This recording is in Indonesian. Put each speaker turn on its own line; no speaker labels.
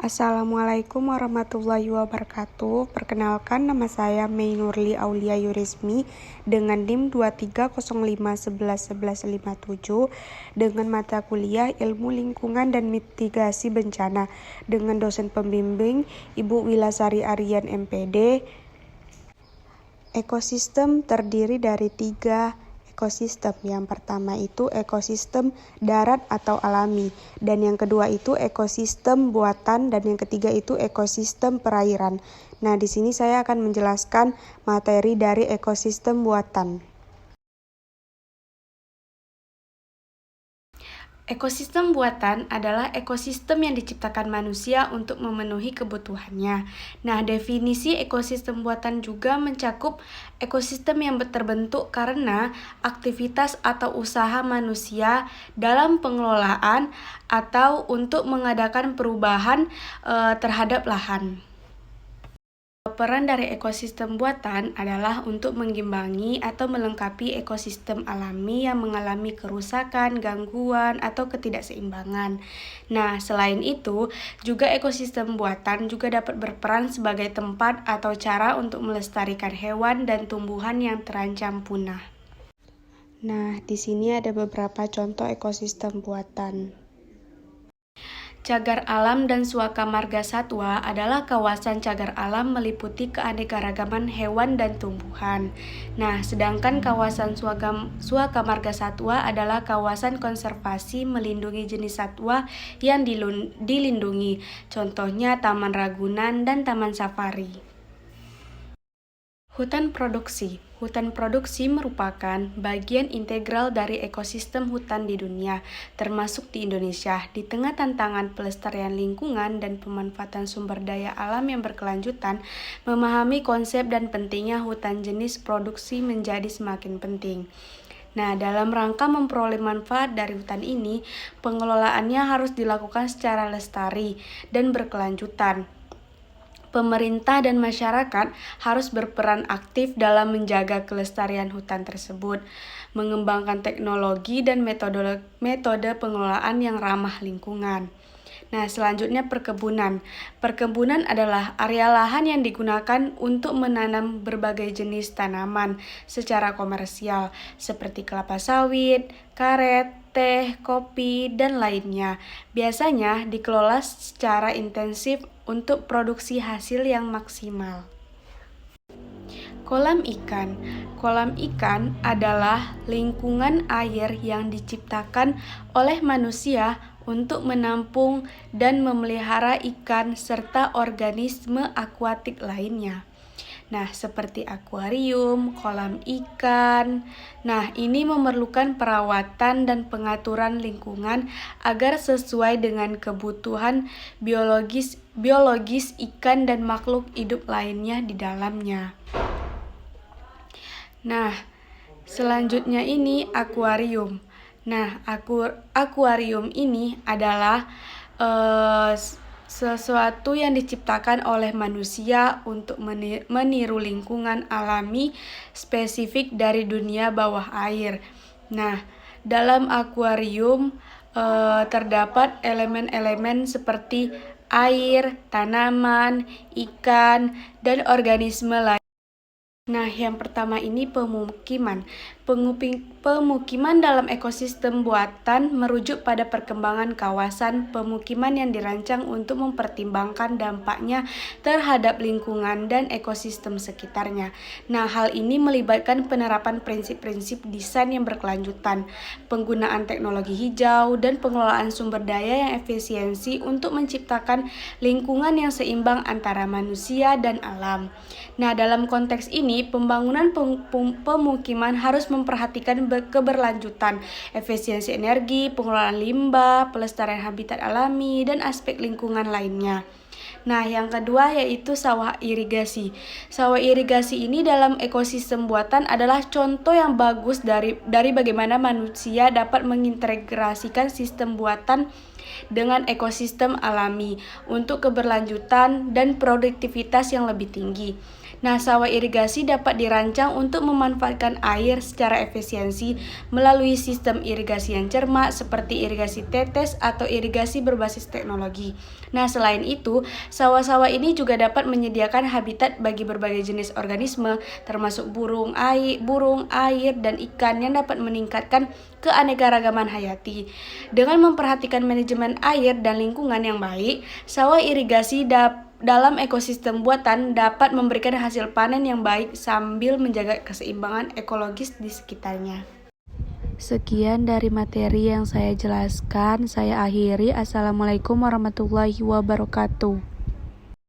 Assalamualaikum warahmatullahi wabarakatuh. Perkenalkan, nama saya Mei Nurli Aulia Yurismi dengan NIM 2305111157 dengan mata kuliah Ilmu Lingkungan dan Mitigasi Bencana dengan dosen pembimbing Ibu Wilasari Aryan MPD. Ekosistem terdiri dari 3 ekosistem. Yang pertama itu ekosistem darat atau alami, dan yang kedua itu ekosistem buatan, dan yang ketiga itu ekosistem perairan. Nah, di sini saya akan menjelaskan materi dari ekosistem buatan. Ekosistem buatan adalah ekosistem yang diciptakan manusia untuk memenuhi kebutuhannya. Nah, definisi ekosistem buatan juga mencakup ekosistem yang terbentuk karena aktivitas atau usaha manusia dalam pengelolaan atau untuk mengadakan perubahan terhadap lahan. Peran dari ekosistem buatan adalah untuk mengimbangi atau melengkapi ekosistem alami yang mengalami kerusakan, gangguan, atau ketidakseimbangan. Nah, selain itu, juga ekosistem buatan juga dapat berperan sebagai tempat atau cara untuk melestarikan hewan dan tumbuhan yang terancam punah. Nah, di sini ada beberapa contoh ekosistem buatan. Cagar alam dan Suaka Marga Satwa adalah kawasan cagar alam meliputi keanekaragaman hewan dan tumbuhan. Nah, sedangkan kawasan Suaka Marga Satwa adalah kawasan konservasi melindungi jenis satwa yang dilindungi. Contohnya Taman Ragunan dan Taman Safari. Hutan produksi. Hutan produksi merupakan bagian integral dari ekosistem hutan di dunia, termasuk di Indonesia. Di tengah tantangan pelestarian lingkungan dan pemanfaatan sumber daya alam yang berkelanjutan, memahami konsep dan pentingnya hutan jenis produksi menjadi semakin penting. Nah, dalam rangka memperoleh manfaat dari hutan ini, pengelolaannya harus dilakukan secara lestari dan berkelanjutan. Pemerintah dan masyarakat harus berperan aktif dalam menjaga kelestarian hutan tersebut, mengembangkan teknologi dan metode pengelolaan yang ramah lingkungan. Nah, selanjutnya perkebunan. Perkebunan adalah area lahan yang digunakan untuk menanam berbagai jenis tanaman secara komersial, seperti kelapa sawit, karet, teh, kopi, dan lainnya. Biasanya dikelola secara intensif untuk produksi hasil yang maksimal. Kolam ikan. Kolam ikan adalah lingkungan air yang diciptakan oleh manusia untuk menampung dan memelihara ikan serta organisme akuatik lainnya. Nah, seperti akuarium, kolam ikan. Nah, ini memerlukan perawatan dan pengaturan lingkungan agar sesuai dengan kebutuhan biologis ikan dan makhluk hidup lainnya di dalamnya. Nah, selanjutnya ini akuarium. Nah, akuarium ini adalah sesuatu yang diciptakan oleh manusia untuk meniru lingkungan alami spesifik dari dunia bawah air. Nah, dalam akuarium terdapat elemen-elemen seperti air, tanaman, ikan, dan organisme lain. Nah, yang pertama ini pemukiman. Pemukiman dalam ekosistem buatan merujuk pada perkembangan kawasan pemukiman yang dirancang untuk mempertimbangkan dampaknya terhadap lingkungan dan ekosistem sekitarnya. Nah, hal ini melibatkan penerapan prinsip-prinsip desain yang berkelanjutan, penggunaan teknologi hijau, dan pengelolaan sumber daya yang efisiensi untuk menciptakan lingkungan yang seimbang antara manusia dan alam. Nah, dalam konteks ini, pembangunan pemukiman harus memperhatikan keberlanjutan, efisiensi energi, pengelolaan limbah, pelestarian habitat alami, dan aspek lingkungan lainnya. Nah, yang kedua yaitu sawah irigasi. Sawah irigasi ini dalam ekosistem buatan adalah contoh yang bagus dari bagaimana manusia dapat mengintegrasikan sistem buatan dengan ekosistem alami untuk keberlanjutan dan produktivitas yang lebih tinggi. Nah, sawah irigasi dapat dirancang untuk memanfaatkan air secara efisiensi melalui sistem irigasi yang cermat seperti irigasi tetes atau irigasi berbasis teknologi. Nah, selain itu, sawah-sawah ini juga dapat menyediakan habitat bagi berbagai jenis organisme, termasuk burung, air, dan ikan yang dapat meningkatkan keanekaragaman hayati. Dengan memperhatikan manajemen air dan lingkungan yang baik, sawah irigasi dalam ekosistem buatan dapat memberikan hasil panen yang baik sambil menjaga keseimbangan ekologis di sekitarnya. Sekian dari materi yang saya jelaskan, saya akhiri. Assalamualaikum warahmatullahi wabarakatuh.